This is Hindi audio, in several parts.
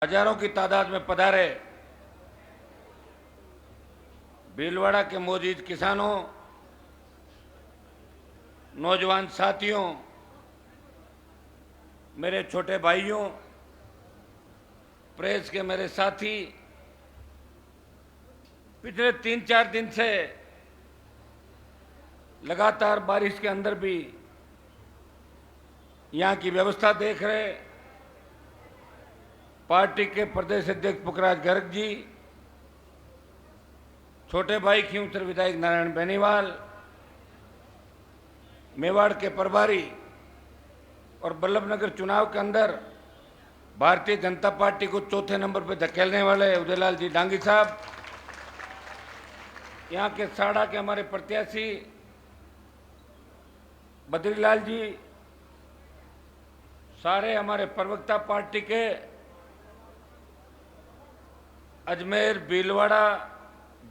हजारों की तादाद में पधारे भीलवाड़ा के मौजूद किसानों, नौजवान साथियों, मेरे छोटे भाइयों, प्रेस के मेरे साथी, पिछले 3-4 दिन से लगातार बारिश के अंदर भी यहाँ की व्यवस्था देख रहे पार्टी के प्रदेश अध्यक्ष पुखराज गर्ग जी, छोटे भाई खींवसर विधायक नारायण बेनीवाल, मेवाड़ के प्रभारी और बल्लभनगर चुनाव के अंदर भारतीय जनता पार्टी को चौथे नंबर पर धकेलने वाले उदयलाल जी डांगी साहब, यहाँ के साड़ा के हमारे प्रत्याशी बद्रीलाल जी, सारे हमारे प्रवक्ता पार्टी के अजमेर, भीलवाड़ा,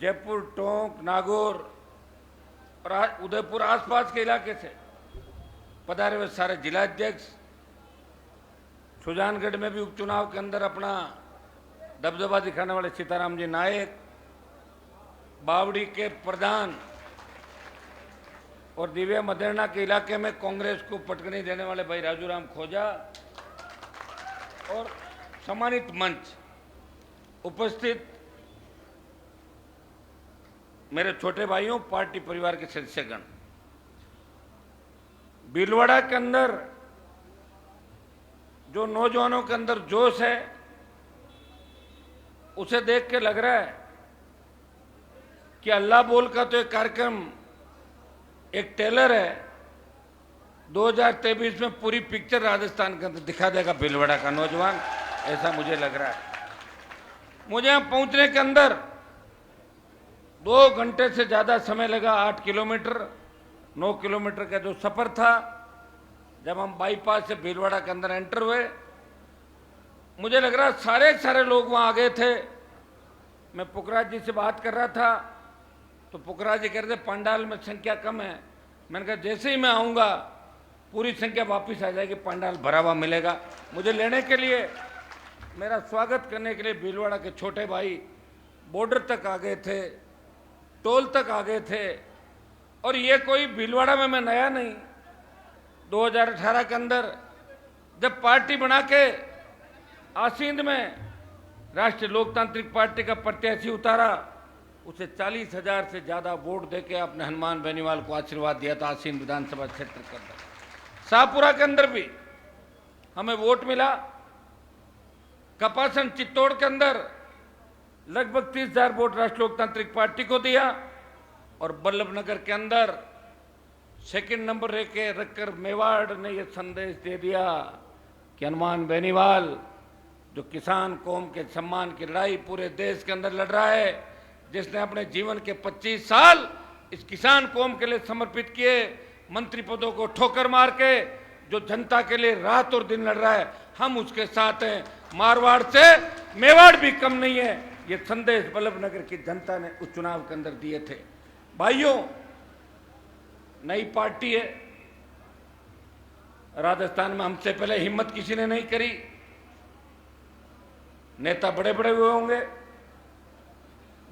जयपुर, टोंक, नागौर और उदयपुर आसपास के इलाके से पधारे हुए सारे जिलाध्यक्ष, सुजानगढ़ में भी उपचुनाव के अंदर अपना दबदबा दिखाने वाले सीताराम जी नायक, बावड़ी के प्रधान और दिव्या मदेरणा के इलाके में कांग्रेस को पटकनी देने वाले भाई राजूराम खोजा और सम्मानित मंच उपस्थित मेरे छोटे भाइयों, पार्टी परिवार के सदस्यगण, भीलवाड़ा के अंदर जो नौजवानों के अंदर जोश है उसे देख के लग रहा है कि अल्लाह बोल का तो एक कार्यक्रम, एक टेलर है, 2023 में पूरी पिक्चर राजस्थान के अंदर दिखा देगा भीलवाड़ा का नौजवान, ऐसा मुझे लग रहा है। मुझे यहां पहुंचने के अंदर 2 घंटे से ज्यादा समय लगा। 8 किलोमीटर 9 किलोमीटर का जो सफर था, जब हम बाईपास से भीलवाड़ा के अंदर एंटर हुए, मुझे लग रहा सारे लोग वहां आ गए थे। मैं पुखराज जी से बात कर रहा था तो पुखराज जी कह रहे थे पंडाल में संख्या कम है। मैंने कहा जैसे ही मैं आऊंगा पूरी संख्या वापस आ जाएगी, पंडाल भरा हुआ मिलेगा। मुझे लेने के लिए, मेरा स्वागत करने के लिए भीलवाड़ा के छोटे भाई बॉर्डर तक आ गए थे, टोल तक आ गए थे। और ये कोई भीलवाड़ा में मैं नया नहीं, 2018 के अंदर जब पार्टी बना के आसींद में राष्ट्रीय लोकतांत्रिक पार्टी का प्रत्याशी उतारा, उसे 40,000 से ज्यादा वोट देके आपने हनुमान बेनीवाल को आशीर्वाद दिया था आसींद विधानसभा क्षेत्र के अंदर। शाहपुरा के अंदर भी हमें वोट मिला। कपासन चित्तौड़ के अंदर लगभग 30,000 वोट राष्ट्रीय लोकतांत्रिक पार्टी को दिया और बल्लभनगर के अंदर सेकंड नंबर रखकर मेवाड़ ने यह संदेश दे दिया कि हनुमान बेनीवाल जो किसान कौम के सम्मान की लड़ाई पूरे देश के अंदर लड़ रहा है, जिसने अपने जीवन के 25 साल इस किसान कौम के लिए समर्पित किए, मंत्री पदों को ठोकर मार के जो जनता के लिए रात और दिन लड़ रहा है, हम उसके साथ हैं। मारवाड़ से मेवाड़ भी कम नहीं है, ये संदेश बल्लभनगर की जनता ने उस चुनाव के अंदर दिए थे। भाइयों, नई पार्टी है राजस्थान में, हमसे पहले हिम्मत किसी ने नहीं करी। नेता बड़े बड़े हुए होंगे।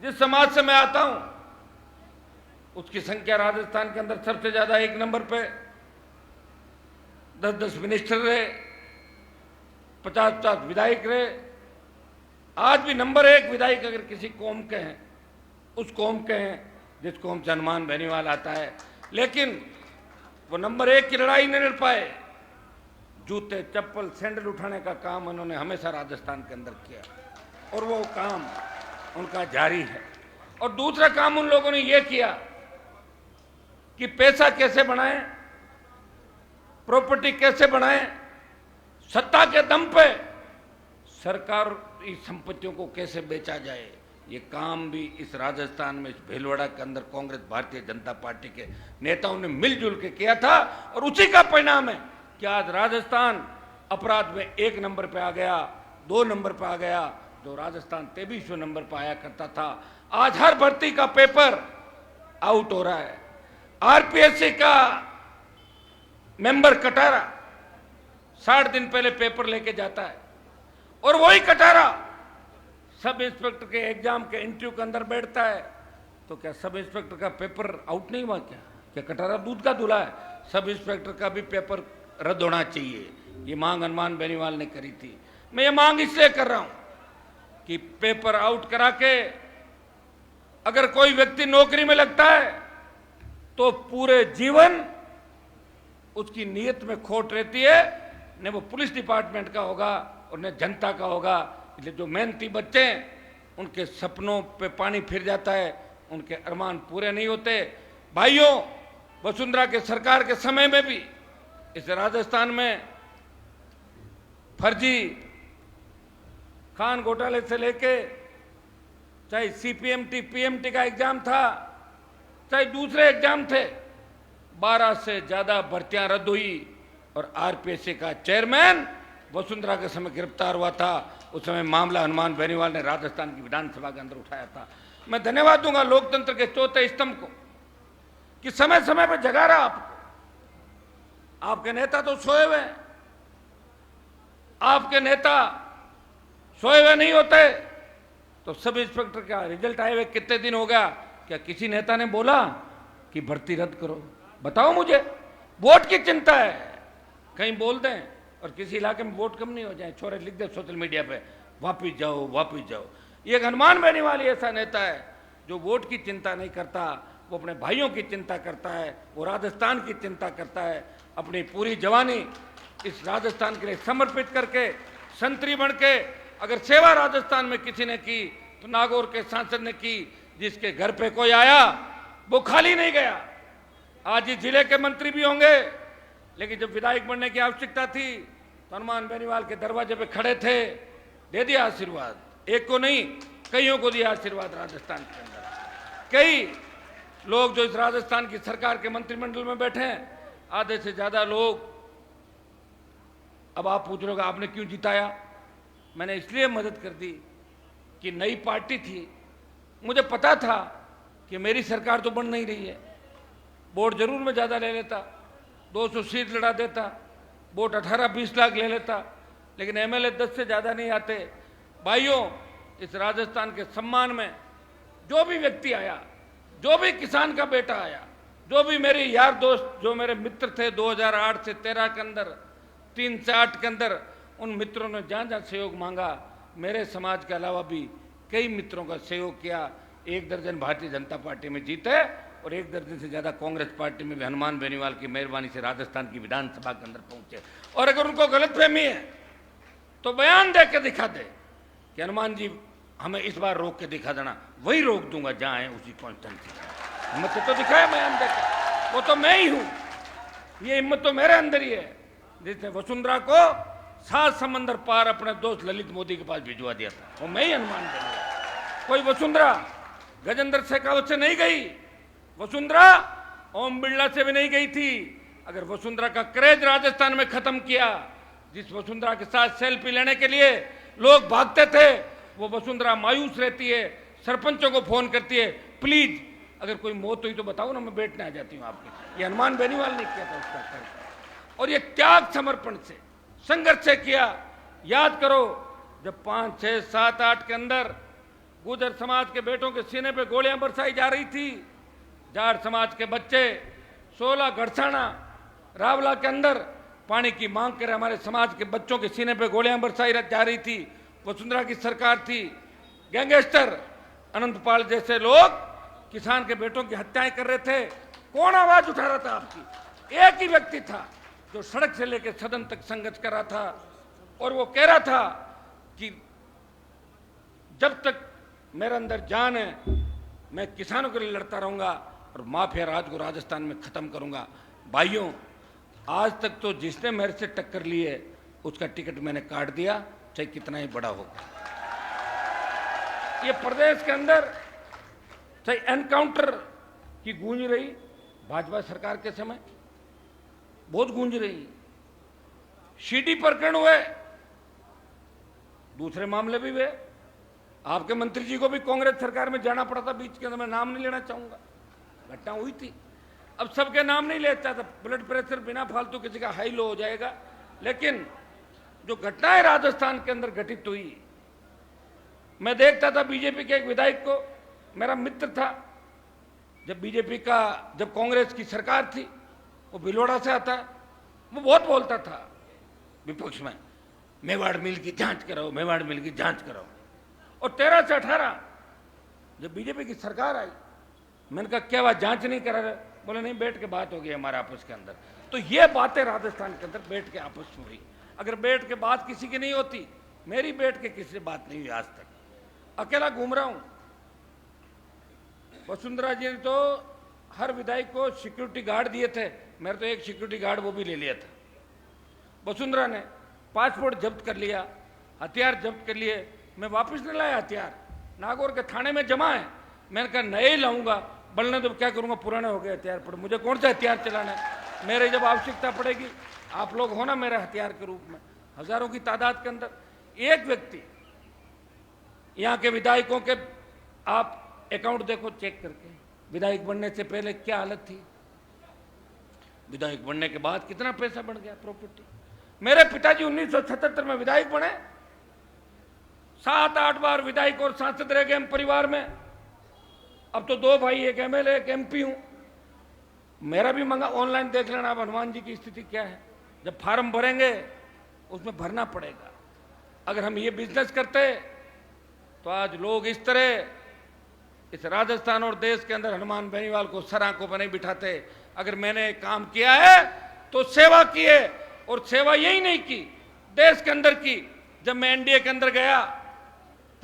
जिस समाज से मैं आता हूं उसकी संख्या राजस्थान के अंदर सबसे ज्यादा, 1 नंबर पे 10-10 मिनिस्टर रहे, 50-50 विधायक रहे। आज भी नंबर 1 विधायक अगर किसी कौम के हैं, उस कौम के हैं जिस कौम से हनुमान बेनीवाल आता है। लेकिन वो नंबर 1 की लड़ाई नहीं लड़ पाए। जूते, चप्पल, सैंडल उठाने का काम उन्होंने हमेशा राजस्थान के अंदर किया और वो काम उनका जारी है। और दूसरा काम उन लोगों ने ये किया कि पैसा कैसे बनाएं, प्रॉपर्टी कैसे बनाएं, सत्ता के दम पे सरकार की संपत्तियों को कैसे बेचा जाए, ये काम भी इस राजस्थान में, इस भीलवाड़ा के अंदर कांग्रेस भारतीय जनता पार्टी के नेताओं ने मिलजुल के किया था। और उसी का परिणाम है कि आज राजस्थान अपराध में 1 नंबर पे आ गया, 2 नंबर पे आ गया, जो राजस्थान 23वें नंबर पर आया करता था। आज हर भर्ती का पेपर आउट हो रहा है। आरपीएससी का मेंबर कटारा 60 दिन पहले पेपर लेके जाता है और वही कटारा सब इंस्पेक्टर के एग्जाम के इंटरव्यू के अंदर बैठता है। तो क्या सब इंस्पेक्टर का पेपर आउट नहीं हुआ? क्या कटारा दूध का दूल्हा है? सब इंस्पेक्टर का भी पेपर रद्द होना चाहिए। ये मांग हनुमान बेनीवाल ने करी थी। मैं ये मांग इसलिए कर रहा हूं कि पेपर आउट करा के अगर कोई व्यक्ति नौकरी में लगता है तो पूरे जीवन उसकी नीयत में खोट रहती है, न वो पुलिस डिपार्टमेंट का होगा और न जनता का होगा। इसलिए जो मेहनती बच्चे हैं उनके सपनों पे पानी फिर जाता है, उनके अरमान पूरे नहीं होते। भाइयों, वसुंधरा के सरकार के समय में भी इस राजस्थान में फर्जी खान घोटाले से लेके चाहे सीपीएमटी पीएमटी का एग्जाम था, चाहे दूसरे एग्जाम थे, 12 से ज्यादा भर्तियां रद्द हुई और आरपीएससी का चेयरमैन वसुंधरा के समय गिरफ्तार हुआ था। उस समय मामला हनुमान बेनीवाल ने राजस्थान की विधानसभा के अंदर उठाया था। मैं धन्यवाद दूंगा लोकतंत्र के चौथे स्तंभ को कि समय समय पर जगा रहा आपको। आपके नेता तो सोए हुए हैं, आपके नेता सोए हुए नहीं होते। तो सब इंस्पेक्टर का रिजल्ट आए हुए कितने दिन हो गया? क्या किसी नेता ने बोला कि भर्ती रद्द करो? बताओ मुझे। वोट की चिंता है, कहीं बोल दें और किसी इलाके में वोट कम नहीं हो जाए, छोरे लिख दे सोशल मीडिया पे, वापिस जाओ वापिस जाओ। ये एक हनुमान बेनीवाल ऐसा नेता है जो वोट की चिंता नहीं करता, वो अपने भाइयों की चिंता करता है, वो राजस्थान की चिंता करता है। अपनी पूरी जवानी इस राजस्थान के लिए समर्पित करके संतरी बन के अगर सेवा राजस्थान में किसी ने की तो नागौर के सांसद ने की। जिसके घर पे कोई आया वो खाली नहीं गया। आज इस जिले के मंत्री भी होंगे, लेकिन जब विधायक बनने की आवश्यकता थी तो हनुमान बेनीवाल के दरवाजे पे खड़े थे, दे दिया आशीर्वाद। एक को नहीं, कईयों को दिया आशीर्वाद। राजस्थान के अंदर कई लोग जो इस राजस्थान की सरकार के मंत्रिमंडल में बैठे हैं, आधे से ज्यादा लोग। अब आप पूछ रहे हो आपने क्यों जिताया? मैंने इसलिए मदद कर दी कि नई पार्टी थी, मुझे पता था कि मेरी सरकार तो बन नहीं रही है। वोट जरूर मैं ज़्यादा ले लेता, 200 सीट लड़ा देता, वोट 18-20 लाख ले लेता, लेकिन एमएलए 10 से ज़्यादा नहीं आते। भाइयों, इस राजस्थान के सम्मान में जो भी व्यक्ति आया, जो भी किसान का बेटा आया, जो भी मेरे यार दोस्त, जो मेरे मित्र थे 2008 से 13 के अंदर, 3 से 8 के अंदर, उन मित्रों ने जहाँ जहाँ सहयोग मांगा, मेरे समाज के अलावा भी कई मित्रों का सहयोग किया। 1 दर्जन भारतीय जनता पार्टी में जीते और 1 दर्जन से ज़्यादा कांग्रेस पार्टी में भी हनुमान बेनीवाल की मेहरबानी से राजस्थान की विधानसभा के अंदर पहुंचे। और अगर उनको गलतफहमी है तो बयान दे के दिखा दे कि हनुमान जी हमें इस बार रोक के दिखा देना, वही रोक दूंगा जहाँ है उसी कॉन्स्टेंसी। हिम्मत तो दिखाया बयान दे के, वो तो मैं ही हूँ। ये हिम्मत तो मेरे अंदर ही है जिसने वसुंधरा को 7 समंदर पार अपने दोस्त ललित मोदी के पास भिजवा दिया था। वो मैं ही हनुमान बेनीवाल। कोई वसुंधरा गजेंद्र शेखावत से नहीं गई, वसुंधरा ओम बिरला से भी नहीं गई थी। अगर वसुंधरा का क्रेज राजस्थान में खत्म किया, जिस वसुंधरा के साथ सेल्फी लेने के लिए लोग भागते थे, वो वसुंधरा मायूस रहती है, सरपंचों को फोन करती है, प्लीज अगर कोई मौत हुई तो बताओ ना, मैं बैठने आ जाती हूँ आपकी। ये हनुमान बेनीवाल ने किया था उसका कर्ज, और ये त्याग समर्पण से संघर्ष से किया। याद करो जब 5, 6, 7, 8 के अंदर गुर्जर समाज के बेटों के सीने पे गोलियां बरसाई जा रही थी, जाट समाज के बच्चे 16 घड़साना रावला के अंदर पानी की मांग कर हमारे समाज के बच्चों के सीने पे गोलियां बरसाई जा रही थी। वसुंधरा की सरकार थी। गैंगस्टर अनंतपाल जैसे लोग किसान के बेटों की हत्याएं कर रहे थे। कौन आवाज उठा रहा था आपकी? एक ही व्यक्ति था जो सड़क से लेकर सदन तक संघर्ष कर रहा था, और वो कह रहा था कि जब तक मेरे अंदर जान है मैं किसानों के लिए लड़ता रहूंगा और माफिया राज को राजस्थान में खत्म करूंगा। भाइयों, आज तक तो जिसने मेरे से टक्कर ली है उसका टिकट मैंने काट दिया, चाहे कितना ही बड़ा होगा। ये प्रदेश के अंदर चाहे एनकाउंटर की गूंज रही, भाजपा सरकार के समय बहुत गूंज रही, सीडी प्रकरण हुए, दूसरे मामले भी हुए। आपके मंत्री जी को भी कांग्रेस सरकार में जाना पड़ा था बीच के अंदर, मैं नाम नहीं लेना चाहूंगा, घटना हुई थी। अब सबके नाम नहीं लेता था, ब्लड प्रेशर बिना फालतू किसी का हाई लो हो जाएगा। लेकिन जो घटनाएं राजस्थान के अंदर घटित हुई, मैं देखता था बीजेपी के एक विधायक को, मेरा मित्र था, जब कांग्रेस की सरकार थी, वो भिलवाड़ा से आता है, वो बहुत बोलता था विपक्ष में, मेवाड़ मिल की जांच कराओ, मेवाड़ मिल की जांच कराओ। और 13 से 18 जब बीजेपी की सरकार आई, मैंने कहा क्या बात जांच नहीं करा रहे? बोले नहीं, बैठ के बात होगी हमारे आपस के अंदर। तो ये बातें राजस्थान के अंदर बैठ के आपस में हुई। अगर बैठ के बात किसी की नहीं होती, मेरी बैठ के किसी से बात नहीं हुई आज तक, अकेला घूम रहा हूं। वसुंधरा जी ने तो हर विधायक को सिक्योरिटी गार्ड दिए थे, मैंने तो एक सिक्योरिटी गार्ड वो भी ले लिया था। वसुंधरा ने पासपोर्ट जब्त कर लिया, हथियार जब्त कर लिए, मैं वापस नहीं लाया हथियार, नागौर के थाने में जमा है। मैंने कहा नए ही लाऊंगा, बलने तो क्या करूंगा, पुराने हो गए हथियार पड़े, मुझे कौन सा हथियार चलाना है? मेरे जब आवश्यकता पड़ेगी, आप लोग हो ना मेरे हथियार के रूप में। हजारों की तादाद के अंदर एक व्यक्ति, यहाँ के विधायकों के आप अकाउंट देखो चेक करके, विधायक बनने से पहले क्या हालत थी, विधायक बनने के बाद कितना पैसा बढ़ गया, प्रॉपर्टी। मेरे पिताजी 1977 में विधायक बने, 7-8 बार विधायक और सांसद रह गए हम परिवार में। अब तो 2 भाई, एक एमएलए, एक एमपी हूं। मेरा भी मंगा, ऑनलाइन देख लेना आप हनुमान जी की स्थिति क्या है। जब फार्म भरेंगे उसमें भरना पड़ेगा। अगर हम ये बिजनेस करते तो आज लोग इस तरह इस राजस्थान और देश के अंदर हनुमान बेनीवाल को सर आंखों पर नहीं बिठाते। अगर मैंने काम किया है तो सेवा की है, और सेवा यही नहीं की, देश के अंदर की। जब मैं एनडीए के अंदर गया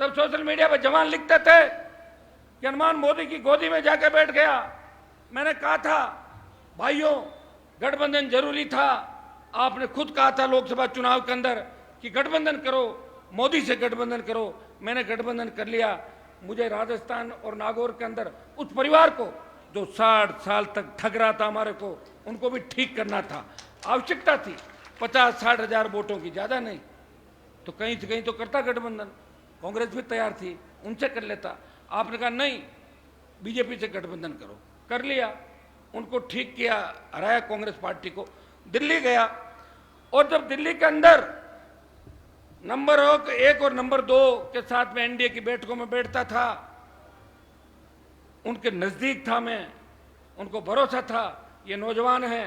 तब सोशल मीडिया पर जवान लिखते थे कि हनुमान मोदी की गोदी में जाकर बैठ गया। मैंने कहा था भाइयों, गठबंधन जरूरी था। आपने खुद कहा था लोकसभा चुनाव के अंदर कि गठबंधन करो, मोदी से गठबंधन करो। मैंने गठबंधन कर लिया। मुझे राजस्थान और नागौर के अंदर उस परिवार को जो 60 साल तक ठग रहा था हमारे को, उनको भी ठीक करना था। आवश्यकता थी 50-60 हजार वोटों की, ज्यादा नहीं। तो कहीं से कहीं तो करता गठबंधन, कांग्रेस भी तैयार थी, उनसे कर लेता। आपने कहा नहीं, बीजेपी से गठबंधन करो, कर लिया। उनको ठीक किया, हराया कांग्रेस पार्टी को। दिल्ली गया, और जब दिल्ली के अंदर नंबर 1 और नंबर 2 के साथ में एनडीए की बैठकों में बैठता था, उनके नजदीक था मैं, उनको भरोसा था ये नौजवान है,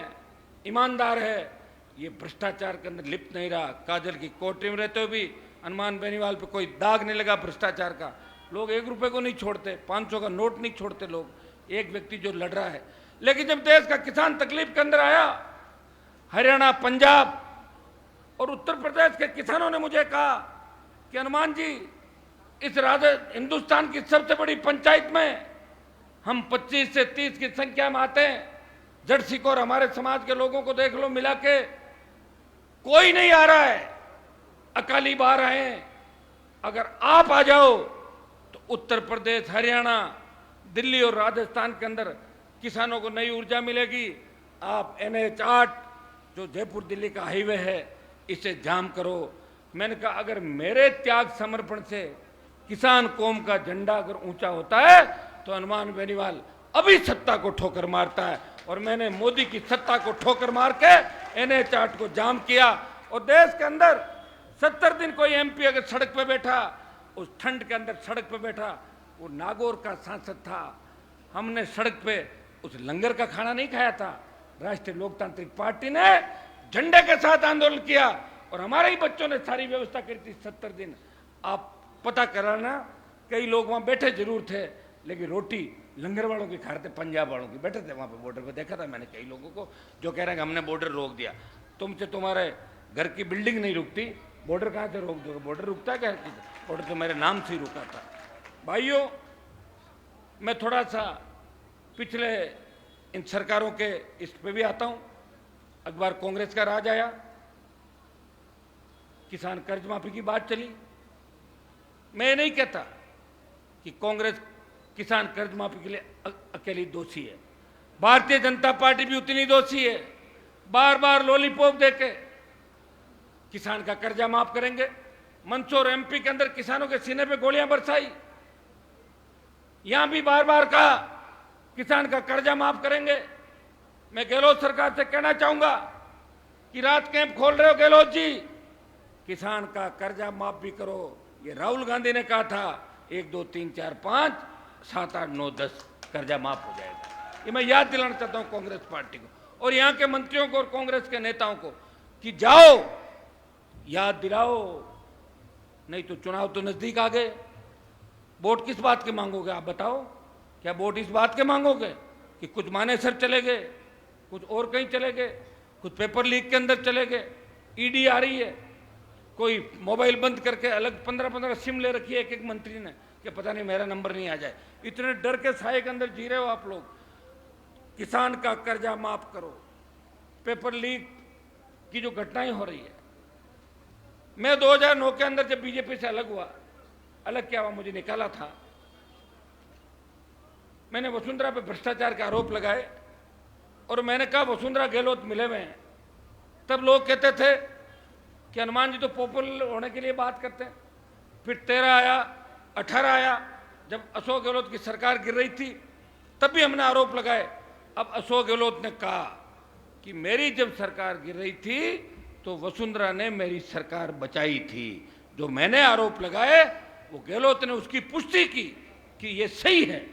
ईमानदार है, ये भ्रष्टाचार के अंदर लिप्त नहीं रहा। काजल की कोठरी में रहते हुए भी हनुमान बेनीवाल पे कोई दाग नहीं लगा भ्रष्टाचार का। लोग 1 रुपए को नहीं छोड़ते, 500 का नोट नहीं छोड़ते लोग, एक व्यक्ति जो लड़ रहा है। लेकिन जब देश का किसान तकलीफ के अंदर आया, हरियाणा, पंजाब और उत्तर प्रदेश के किसानों ने मुझे कहा कि हनुमान जी, इस हिंदुस्तान की सबसे बड़ी पंचायत में हम 25 से 30 की संख्या में आते हैं, जड़ सिकोर हमारे समाज के लोगों को देख लो, मिला के कोई नहीं आ रहा है, अकाली बाहर आए। अगर आप आ जाओ तो उत्तर प्रदेश, हरियाणा, दिल्ली और राजस्थान के अंदर किसानों को नई ऊर्जा मिलेगी। आप NH8 जो जयपुर दिल्ली का हाईवे है, इसे जाम करो। मैंने कहा अगर मेरे त्याग समर्पण से किसान कौम का झंडा अगर ऊंचा होता है तो हनुमान बेनीवाल अभी सत्ता को ठोकर मारता है। और मैंने मोदी की सत्ता को ठोकर मार के NH8 को जाम किया। और देश के अंदर 70 दिन कोई एमपी अगर सड़क पे बैठा, उस ठंड के अंदर सड़क पे बैठा, वो नागौर का सांसद था। हमने सड़क पे उस लंगर का खाना नहीं खाया था। राष्ट्रीय लोकतांत्रिक पार्टी ने झंडे के साथ आंदोलन किया और हमारे ही बच्चों ने सारी व्यवस्था करी थी 70 दिन। आप पता कराना, कई लोग वहां बैठे जरूर थे, लेकिन रोटी लंगर वालों की खा रहे थे, पंजाब वालों की। बैठे थे वहां पे बॉर्डर पे, देखा था मैंने कई लोगों को जो कह रहे हैं कि हमने बॉर्डर रोक दिया। तुमसे तुम्हारे घर की बिल्डिंग नहीं रुकती, बॉर्डर कहां से रोक दोगे? बॉर्डर रुकता है क्या? बॉर्डर तो मेरे नाम से ही रुका था। भाइयों, मैं थोड़ा सा पिछले इन सरकारों के इस पे भी आता हूं। अखबार कांग्रेस का राज आया, किसान कर्ज माफी की बात चली। मैं नहीं कहता कि कांग्रेस किसान कर्ज माफी के लिए अकेली दोषी है, भारतीय जनता पार्टी भी उतनी दोषी है। बार बार लॉलीपॉप देके किसान का कर्जा माफ करेंगे। मंदसौर एमपी के अंदर किसानों के सीने पे गोलियां बरसाई। यहां भी बार बार कहा किसान का कर्जा माफ करेंगे। मैं गहलोत सरकार से कहना चाहूंगा कि रात कैंप खोल रहे हो गहलोत जी, किसान का कर्जा माफ भी करो। ये राहुल गांधी ने कहा था 1 2 3 4 5 7 8 9 10 कर्जा माफ हो जाएगा। ये मैं याद दिलाना चाहता हूं कांग्रेस पार्टी को और यहां के मंत्रियों को और कांग्रेस के नेताओं को कि जाओ याद दिलाओ, नहीं तो चुनाव तो नजदीक आ गए। वोट किस बात के मांगोगे आप बताओ? क्या वोट इस बात के मांगोगे कि कुछ मानेसर चले गए, कुछ और कहीं चले गए, कुछ पेपर लीक के अंदर चले गए, ईडी आ रही है, कोई मोबाइल बंद करके अलग 15-15 सिम ले रखी है एक एक मंत्री ने कि पता नहीं मेरा नंबर नहीं आ जाए। इतने डर के साए के अंदर जी रहे हो आप लोग। किसान का कर्जा माफ करो, पेपर लीक की जो घटनाएं हो रही है। मैं 2009 के अंदर जब बीजेपी से अलग हुआ, अलग क्या हुआ, मुझे निकाला था, मैंने वसुंधरा पे भ्रष्टाचार के आरोप लगाए और मैंने कहा वसुंधरा गहलोत मिले हुए हैं। तब लोग कहते थे कि हनुमान जी तो पॉपुलर होने के लिए बात करते हैं। फिर 13 आया, 18 आया, जब अशोक गहलोत की सरकार गिर रही थी तब भी हमने आरोप लगाए। अब अशोक गहलोत ने कहा कि मेरी जब सरकार गिर रही थी तो वसुंधरा ने मेरी सरकार बचाई थी। जो मैंने आरोप लगाए वो गहलोत ने उसकी पुष्टि की कि ये सही है,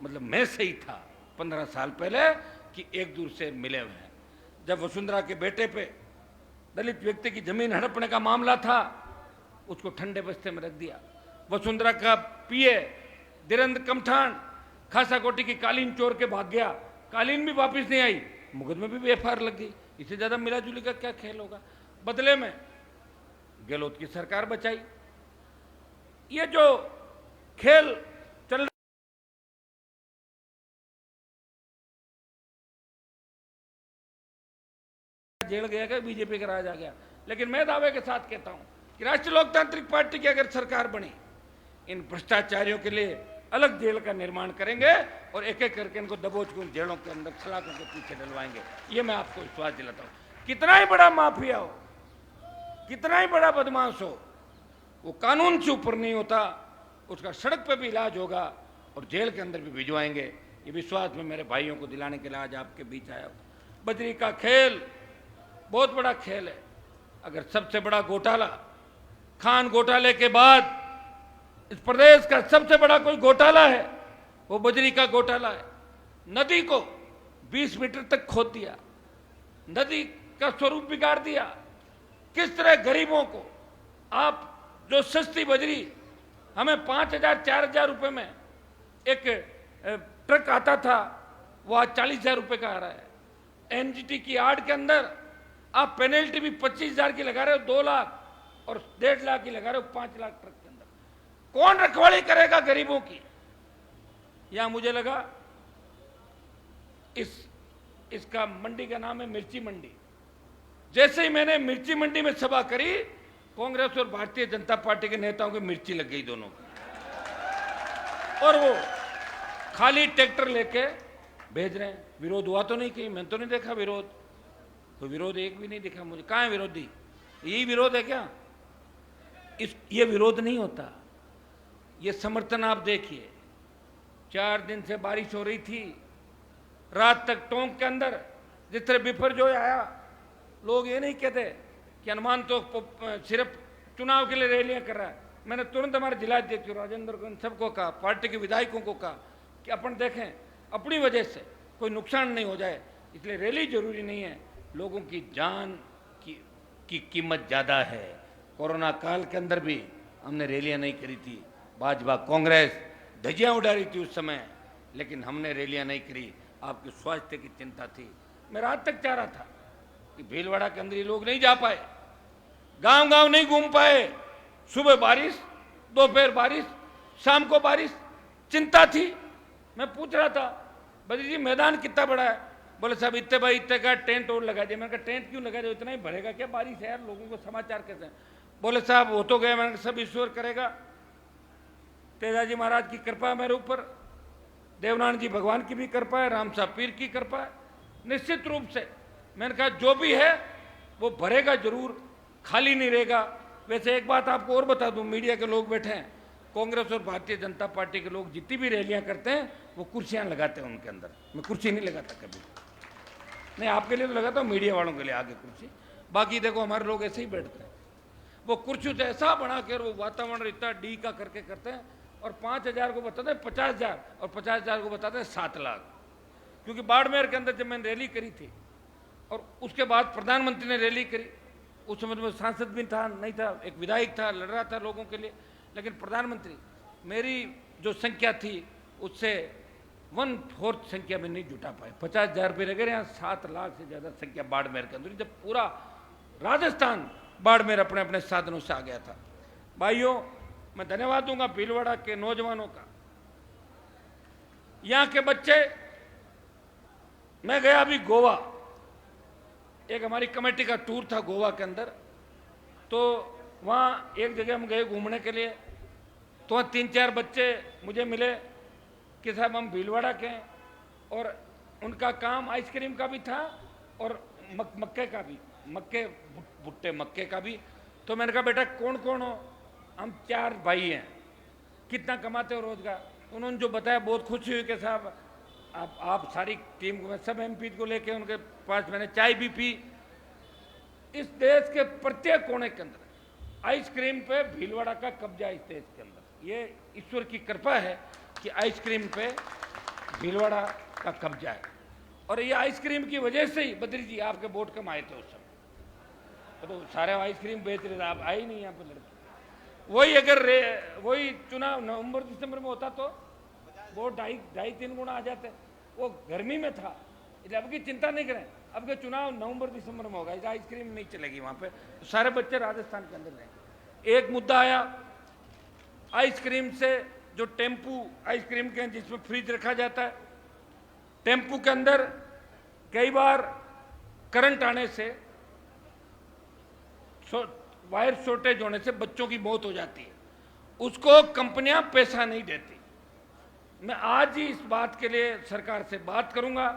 मतलब मैं सही था 15 साल पहले कि एक दूसरे से मिले हुए हैं। जब वसुंधरा के बेटे पे दलित व्यक्ति की जमीन हड़पने का मामला था, उसको ठंडे बस्ते में रख दिया। वसुंधरा का पीए धीरेन्द्र कमठान खासा कोटी की कालीन चोर के भाग गया, कालीन भी वापस नहीं आई, मुकदमे भी एफआईआर लग गई। इससे ज्यादा मिला जुली का क्या खेल होगा? बदले में गहलोत की सरकार बचाई। ये जो खेल चल रहा जेल गया क्या, बीजेपी का राज आ गया। लेकिन मैं दावे के साथ कहता हूं कि राष्ट्रीय लोकतांत्रिक पार्टी की अगर सरकार बनी, इन भ्रष्टाचारियों के लिए अलग जेल का निर्माण करेंगे और एक एक करके इनको दबोच के उन जेलों के अंदर सलाखों के पीछे डलवाएंगे। ये मैं आपको विश्वास दिलाता हूं। कितना ही बड़ा माफिया हो, कितना ही बड़ा बदमाश हो, वो कानून से ऊपर नहीं होता। उसका सड़क पर भी इलाज होगा और जेल के अंदर भी भिजवाएंगे। ये विश्वास में मेरे भाइयों को दिलाने के लिए आज आपके बीच आया। बजरी का खेल बहुत बड़ा खेल है। अगर सबसे बड़ा घोटाला खान घोटाले के बाद इस प्रदेश का सबसे बड़ा कोई घोटाला है वो बजरी का घोटाला है। नदी को 20 मीटर तक खोद दिया, नदी का स्वरूप बिगाड़ दिया। किस तरह गरीबों को आप जो सस्ती बजरी हमें 5,000 4,000 रुपए में एक ट्रक आता था, वो आज 40,000 रुपए का आ रहा है। एनजीटी की आड़ के अंदर आप पेनल्टी भी 25,000 की लगा रहे हो, 2 लाख, और 1.5 लाख की लगा रहे हो 5 लाख ट्रक के अंदर। कौन रखवाली करेगा गरीबों की? यहां मुझे लगा इसका मंडी का नाम है मिर्ची मंडी। जैसे ही मैंने मिर्ची मंडी में सभा करी, कांग्रेस और भारतीय जनता पार्टी के नेताओं की मिर्ची लग गई दोनों की, और वो खाली ट्रैक्टर लेके भेज रहे हैं। विरोध हुआ तो नहीं, कहीं मैंने तो नहीं देखा विरोध, तो विरोध एक भी नहीं दिखा मुझे। कहां है विरोधी? यही विरोध है क्या? ये विरोध नहीं होता, ये समर्थन। आप देखिए 4 दिन से बारिश हो रही थी, रात तक टोंक के अंदर जिस तरह बिपरजोय आया। लोग ये नहीं कहते कि हनुमान तो सिर्फ चुनाव के लिए रैलियां कर रहा है। मैंने तुरंत हमारे जिलाध्यक्ष राजेंद्र को, सबको कहा, पार्टी के विधायकों को कहा कि अपन देखें अपनी वजह से कोई नुकसान नहीं हो जाए, इसलिए रैली जरूरी नहीं है। लोगों की जान की कीमत ज़्यादा है। कोरोना काल के अंदर भी हमने रैलियां नहीं करी थी। भाजपा कांग्रेस धज्जियां उड़ा रही थी उस समय, लेकिन हमने रैलियां नहीं करी। आपके स्वास्थ्य की चिंता थी। मैं रात तक चाह रहा था कि भीलवाड़ा के अंदर ये लोग नहीं जा पाए, गांव गांव नहीं घूम पाए। सुबह बारिश, दोपहर बारिश, शाम को बारिश, चिंता थी। मैं पूछ रहा था, बद्री जी मैदान कितना बड़ा है? बोले साहब इतने भाई इतने का टेंट और लगा दिया। मैंने कहा टेंट क्यों लगा दिया, इतना ही भरेगा क्या? बारिश है यार, लोगों को समाचार कैसे हैं? बोले साहब वो तो गए। मैंने कहा सब ईश्वर करेगा, तेजाजी महाराज की कृपा है मेरे ऊपर, देवनारायण जी भगवान की भी कृपा है, राम साहब पीर की कृपा है, निश्चित रूप से। मैंने कहा जो भी है वो भरेगा जरूर, खाली नहीं रहेगा। वैसे एक बात आपको और बता दूं, मीडिया के लोग बैठे हैं, कांग्रेस और भारतीय जनता पार्टी के लोग जितनी भी रैलियां करते हैं वो कुर्सियां लगाते हैं उनके अंदर। मैं कुर्सी नहीं लगाता कभी, नहीं आपके लिए तो लगाता हूँ, मीडिया वालों के लिए आगे कुर्सी। बाकी देखो हमारे लोग ऐसे ही बैठते हैं। वो कुर्सी से ऐसा बना कर वो वातावरण इतना डी का करके करते हैं, और 5,000 को बताते हैं 50,000, और 50,000 को बताते हैं 7 लाख। क्योंकि बाड़मेर के अंदर जब मैंने रैली करी थी और उसके बाद प्रधानमंत्री ने रैली करी, उस समय में सांसद भी था नहीं था, एक विधायक था, लड़ रहा था लोगों के लिए, लेकिन प्रधानमंत्री मेरी जो संख्या थी उससे 1/4 संख्या में नहीं जुटा पाए। 50,000 रुपये लगे, यहाँ 7 लाख से ज़्यादा संख्या बाड़मेर के अंदर, जब पूरा राजस्थान बाड़मेर अपने अपने साधनों से आ गया था। भाइयों, मैं धन्यवाद दूंगा भीलवाड़ा के नौजवानों का, यहाँ के बच्चे। मैं गया अभी गोवा, एक हमारी कमेटी का टूर था गोवा के अंदर, तो वहाँ एक जगह हम गए घूमने के लिए, तो वहाँ 3-4 बच्चे मुझे मिले कि साहब हम भीलवाड़ा के हैं, और उनका काम आइसक्रीम का भी था और मक्के का भी, मक्के भुट्टे मक्के का भी। तो मैंने कहा बेटा कौन कौन हो? हम 4 भाई हैं, कितना कमाते हो रोजगार? उन्होंने जो बताया बहुत खुशी हुई कि साहब आप सारी टीम को, सब एमपी को लेके उनके पास मैंने चाय भी पी। इस देश के प्रत्येक कोने के अंदर आइसक्रीम पे भीलवाड़ा का कब्जा, इस देश के अंदर ये ईश्वर की कृपा है कि आइसक्रीम पे भीलवाड़ा का कब्जा है। और ये आइसक्रीम की वजह से ही बद्री जी आपके वोट कम आए थे उस समय, तो सारे आइसक्रीम बेच रहे थे, आप आए नहीं यहाँ पे लड़के। वही अगर वही चुनाव नवंबर दिसंबर में होता तो वो 2.5-3 गुना आ जाते। वो गर्मी में था, इसलिए अब की चिंता नहीं करें, अब के चुनाव नवंबर दिसंबर में होगा, इस आइसक्रीम नहीं चलेगी वहाँ पे, तो सारे बच्चे राजस्थान के अंदर रहेंगे। एक मुद्दा आया आइसक्रीम से, जो टेम्पू आइसक्रीम के जिसमें फ्रिज रखा जाता है, टेम्पू के अंदर कई बार करंट आने से, वायर शॉर्टेज होने से बच्चों की मौत हो जाती है, उसको कंपनियां पैसा नहीं देती। मैं आज ही इस बात के लिए सरकार से बात करूंगा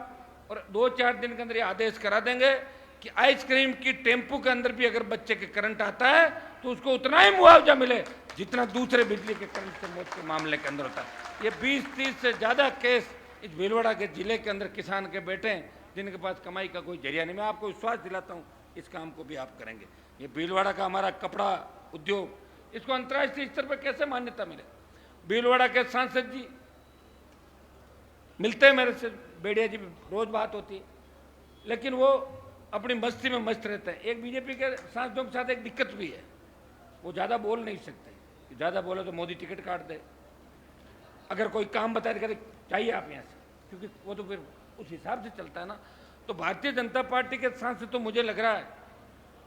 और 2-4 दिन के अंदर ये आदेश करा देंगे कि आइसक्रीम की टेम्पू के अंदर भी अगर बच्चे के करंट आता है तो उसको उतना ही मुआवजा मिले जितना दूसरे बिजली के करंट से मौत के मामले के अंदर होता है। ये 20-30 से ज़्यादा केस इस भीलवाड़ा के जिले के अंदर किसान के बेटे हैं जिनके पास कमाई का कोई जरिया नहीं। मैं आपको विश्वास दिलाता हूँ इस काम को भी आप करेंगे। ये भीलवाड़ा का हमारा कपड़ा उद्योग, इसको अंतर्राष्ट्रीय स्तर पर कैसे मान्यता मिले? भीलवाड़ा के सांसद जी मिलते हैं मेरे से, बेड़िया जी, रोज बात होती है, लेकिन वो अपनी मस्ती में मस्त रहते हैं। एक बीजेपी के सांसदों के साथ एक दिक्कत भी है, वो ज़्यादा बोल नहीं सकते, ज़्यादा बोले तो मोदी टिकट काट दे। अगर कोई काम बताए कहते चाहिए आप यहाँ से, क्योंकि वो तो फिर उस हिसाब से चलता है ना। तो भारतीय जनता पार्टी के सांसद तो मुझे लग रहा है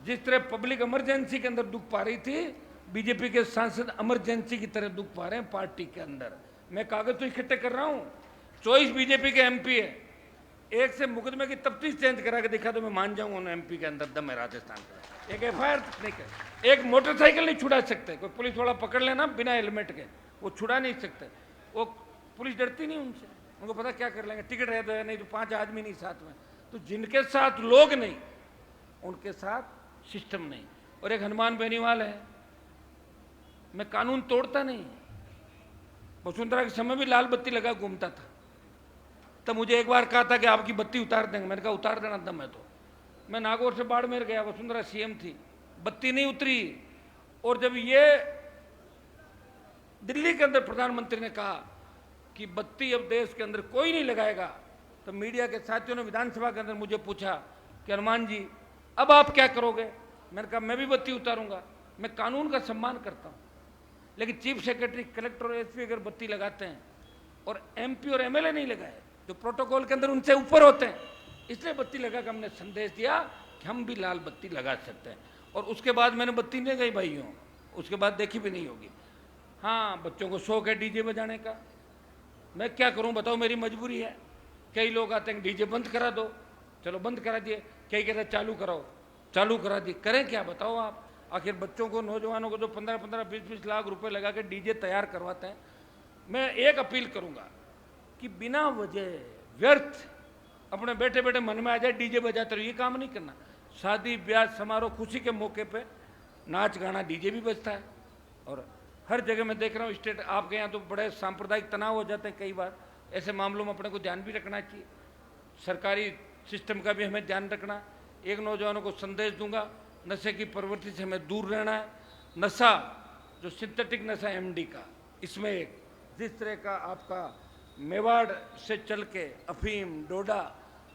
जिस तरह पब्लिक इमरजेंसी के अंदर दुख पा रही थी, बीजेपी के सांसद इमरजेंसी की तरह दुख पा रहे हैं पार्टी के अंदर। मैं कागज तो इकट्ठे कर रहा हूँ, 24 बीजेपी के एमपी है, एक से मुकदमे की तफ्तीश चेंज करा के दिखा तो मैं मान जाऊंगा उन एमपी के अंदर दम है राजस्थान का। एक एफआईआर नहीं कर, एक मोटरसाइकिल नहीं छुड़ा सकते, कोई पुलिस वाला पकड़ लेना बिना हेलमेट के, वो छुड़ा नहीं सकते। वो पुलिस डरती नहीं उनसे, उनको पता क्या कर लेंगे, टिकट है तो है, नहीं तो 5 आदमी नहीं साथ में। तो जिनके साथ लोग नहीं उनके साथ सिस्टम नहीं। और एक हनुमान बेनीवाल है, मैं कानून तोड़ता नहीं, वसुंधरा के समय भी लाल बत्ती लगा घूमता था, तब मुझे एक बार कहा था कि आपकी बत्ती उतार देंगे, मैंने कहा उतार देना दम है तो। मैं नागौर से बाड़मेर गया, वसुंधरा सीएम थी, बत्ती नहीं उतरी। और जब ये दिल्ली के अंदर प्रधानमंत्री ने कहा कि बत्ती अब देश के अंदर कोई नहीं लगाएगा, तो मीडिया के साथियों ने विधानसभा के अंदर मुझे पूछा कि हनुमान जी अब आप क्या करोगे? मैंने कहा मैं भी बत्ती उतारूंगा, मैं कानून का सम्मान करता हूं, लेकिन चीफ सेक्रेटरी, कलेक्टर और एसपी अगर बत्ती लगाते हैं और एमपी और एमएलए नहीं लगाए, जो प्रोटोकॉल के अंदर उनसे ऊपर होते हैं, इसलिए बत्ती लगा कर हमने संदेश दिया कि हम भी लाल बत्ती लगा सकते हैं। और उसके बाद मैंने बत्ती नहीं गई भाइयों, उसके बाद देखी भी नहीं होगी। हाँ, बच्चों को शौक है डीजे बजाने का, मैं क्या करूं बताओ, मेरी मजबूरी है। कई लोग आते हैं डीजे बंद करा दो, चलो बंद करा दिए, कई कहते हैं चालू कराओ, चालू करा दिए, करें क्या बताओ आप? आखिर बच्चों को, नौजवानों को जो 15-15, 20-20 लाख रुपए लगा के डीजे तैयार करवाते हैं। मैं एक अपील करूंगा कि बिना वजह व्यर्थ अपने बैठे बैठे मन में आ जाए डीजे बजाते रहो, ये काम नहीं करना। शादी ब्याह समारोह खुशी के मौके पे नाच गाना डीजे भी बजता है। और हर जगह मैं देख रहा हूँ स्टेट, आपके यहाँ तो बड़े सांप्रदायिक तनाव हो जाते हैं कई बार, ऐसे मामलों में अपने को ध्यान भी रखना चाहिए, सरकारी सिस्टम का भी हमें ध्यान रखना। एक नौजवानों को संदेश दूंगा, नशे की प्रवृत्ति से हमें दूर रहना है। नशा जो सिंथेटिक नशा एमडी का, इसमें एक जिस तरह का आपका मेवाड़ से चल के अफीम डोडा,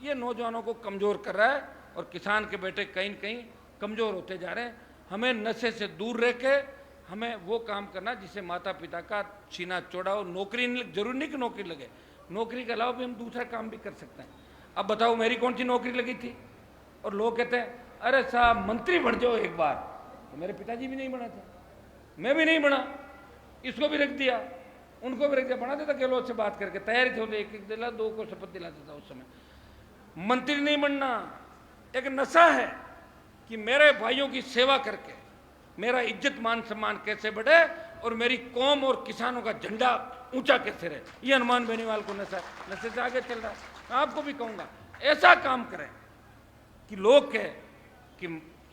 ये नौजवानों को कमज़ोर कर रहा है और किसान के बेटे कहीं न कहीं कमज़ोर होते जा रहे हैं। हमें नशे से दूर रह के हमें वो काम करना जिससे माता पिता का सीना चौड़ा हो। नौकरी जरूरी नहीं कि नौकरी लगे, नौकरी के अलावा भी हम दूसरा काम भी कर सकते हैं। अब बताओ मेरी कौन सी नौकरी लगी थी, और लोग कहते हैं अरे साहब मंत्री बन जाओ एक बार, तो मेरे पिताजी भी नहीं बना था, मैं भी नहीं बना, इसको भी रख दिया, उनको भी रख दिया, बना देता गहलोत से बात करके, तैयारी थी, एक एक दिला, दो को शपथ दिला देता उस समय। मंत्री नहीं बनना एक नशा है कि मेरे भाइयों की सेवा करके मेरा इज्जत मान सम्मान कैसे बढ़े और मेरी कौम और किसानों का झंडा ऊंचा कैसे रहे, ये हनुमान बेनीवाल को नशा, नशे से आगे चल रहा है। आपको भी कहूंगा ऐसा काम करें कि लोग कहे कि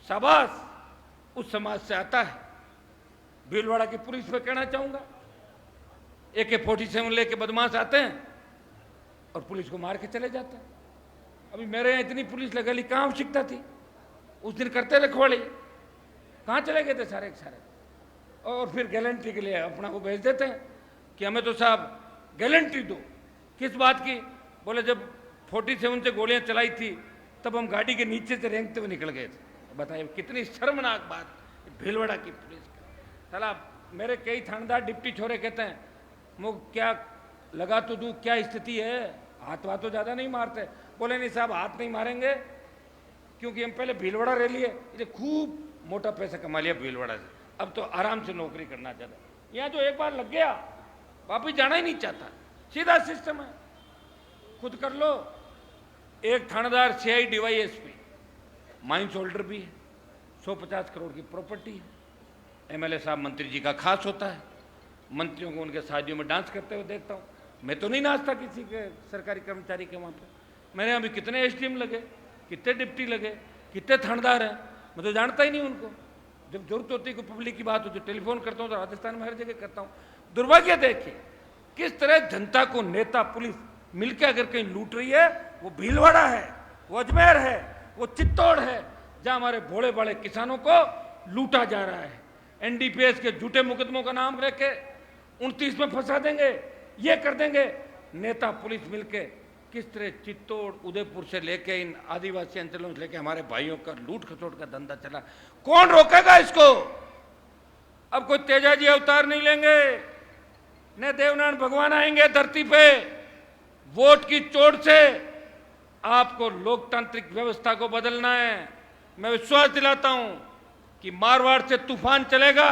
शाबाश उस समाज से आता है। भीलवाड़ा की पुलिस पे कहना चाहूंगा, AK-47 लेके बदमाश आते हैं और पुलिस को मार के चले जाते हैं। अभी मेरे यहाँ इतनी पुलिस लगेली, कहाँ आवश्यकता थी, उस दिन करते रखवाली, कहाँ चले गए थे सारे के सारे। और फिर गारंटी के लिए अपना को भेज देते हैं कि हमें तो साहब गारंटी दो, किस बात की, बोले जब 47 से गोलियां चलाई थी तब हम गाड़ी के नीचे से रेंगते हुए निकल गए थे। बताइए कितनी शर्मनाक बात भीलवाड़ा की पुलिस का। साला मेरे कई थानेदार डिप्टी छोरे कहते हैं वो क्या लगा तो दूं, क्या स्थिति है, हाथ वाथ तो ज़्यादा नहीं मारते। बोले नहीं साहब हाथ नहीं मारेंगे क्योंकि हम पहले भीलवाड़ा रह लिए, इसे खूब मोटा पैसा कमा लिया भीलवाड़ा से, अब तो आराम से नौकरी करना चाहता। यहाँ जो एक बार लग गया वापिस जाना ही नहीं चाहता, सीधा सिस्टम है, खुद कर लो। एक थानेदार CI DYSP माइंस होल्डर भी है, 150 करोड़ की प्रॉपर्टी है। MLA साहब मंत्री जी का खास होता है, मंत्रियों को उनके शादियों में डांस करते हुए देखता हूँ। मैं तो नहीं नाचता किसी के सरकारी कर्मचारी के वहाँ पे। मैंने अभी कितने SDM लगे, कितने डिप्टी लगे, कितने थानेदार हैं, मैं तो जानता ही नहीं उनको। जब जरूरत होती है कोई पब्लिक की बात हो तो टेलीफोन करता हूँ, तो राजस्थान में हर जगह करता हूँ। दुर्भाग्य देखिए किस तरह जनता को नेता पुलिस मिलकर अगर कहीं लूट रही है, वो भीलवाड़ा है, वो अजमेर है, वो चित्तौड़ है, जहां हमारे भोले बड़े किसानों को लूटा जा रहा है। NDPS के झूठे मुकदमों का नाम लेके 29 में फंसा देंगे, ये कर देंगे। नेता पुलिस मिलके किस तरह चित्तौड़ उदयपुर से लेके इन आदिवासी अंचलों से लेके हमारे भाइयों का लूट खसोट का धंधा चला, कौन रोकेगा इसको। अब कोई तेजाजी अवतार नहीं लेंगे, न देवनारायण भगवान आएंगे धरती पे। वोट की चोट से आपको लोकतांत्रिक व्यवस्था को बदलना है। मैं विश्वास दिलाता हूं कि मारवाड़ से तूफान चलेगा।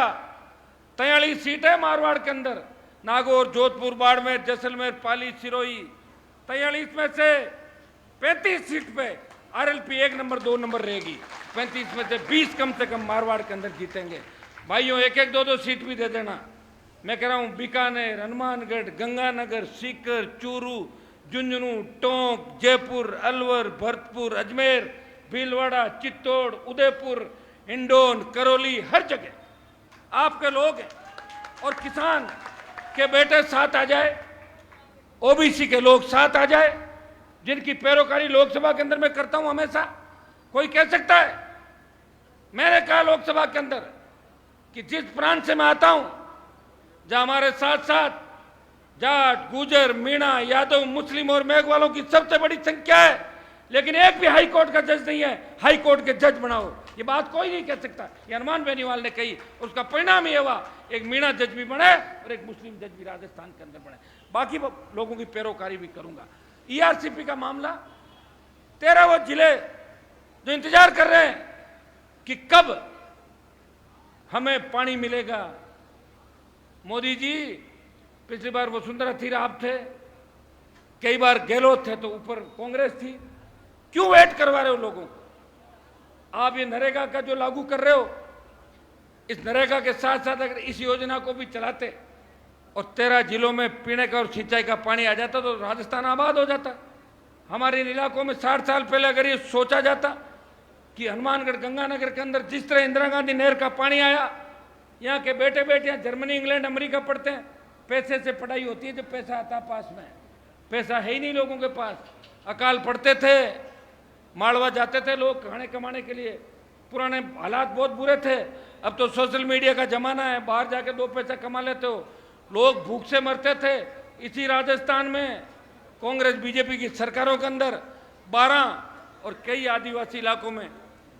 43 सीट है मारवाड़ के अंदर, नागौर, जोधपुर, बाड़मेर, जैसलमेर, पाली, सिरोही। 43 में से 35 सीट पे RLP 1 नंबर 2 नंबर रहेगी। 35 में से 20 कम से कम मारवाड़ के अंदर जीतेंगे। भाइयों एक एक दो सीट भी दे देना। मैं कह रहा हूं बीकानेर, हनुमानगढ़, गंगानगर, सीकर, चूरू, झुंझुनू, टोंक, जयपुर, अलवर, भरतपुर, अजमेर, भीलवाड़ा, चित्तौड़, उदयपुर, हिंडोन, करौली, हर जगह आपके लोग हैं। और किसान के बेटे साथ आ जाए, OBC के लोग साथ आ जाए, जिनकी पैरोकारी लोकसभा के अंदर मैं करता हूं हमेशा। कोई कह सकता है, मैंने कहा लोकसभा के अंदर कि जिस प्रांत से मैं आता हूं, जहां हमारे साथ साथ जाट, गुजर, मीणा, यादव, मुस्लिम और मेघवालों की सबसे बड़ी संख्या है, लेकिन एक भी हाई कोर्ट का जज नहीं है, हाई कोर्ट के जज बनाओ, ये बात कोई नहीं कह सकता। ये हनुमान बेनीवाल ने कही, उसका परिणाम ये हुआ एक मीणा जज भी बने और एक मुस्लिम जज भी राजस्थान के अंदर बने। बाकी लोगों की पैरोकारी भी करूंगा। ERCP का मामला, 13 वो जिले जो इंतजार कर रहे हैं कि कब हमें पानी मिलेगा। मोदी जी पिछली बार वसुंधरा थी, आप थे, कई बार गहलोत थे, तो ऊपर कांग्रेस थी, क्यों वेट करवा रहे हो लोगों को। आप ये नरेगा का जो लागू कर रहे हो, इस नरेगा के साथ साथ अगर इस योजना को भी चलाते और 13 जिलों में पीने का और सिंचाई का पानी आ जाता तो राजस्थान आबाद हो जाता। हमारे इन इलाकों में 60 साल पहले अगर ये सोचा जाता कि हनुमानगढ़, गंगानगर के अंदर जिस तरह इंदिरा गांधी नहर का पानी आया, यहाँ के बेटे बेटियां जर्मनी, इंग्लैंड, अमेरिका पढ़ते हैं, पैसे से पढ़ाई होती है, जो पैसा आता पास में, पैसा है ही नहीं लोगों के पास। अकाल पढ़ते थे, मालवा जाते थे लोग खाने कमाने के लिए, पुराने हालात बहुत बुरे थे। अब तो सोशल मीडिया का जमाना है, बाहर जाके 2 पैसा कमा लेते हो। लोग भूख से मरते थे इसी राजस्थान में, कांग्रेस बीजेपी की सरकारों के अंदर 12 और कई आदिवासी इलाकों में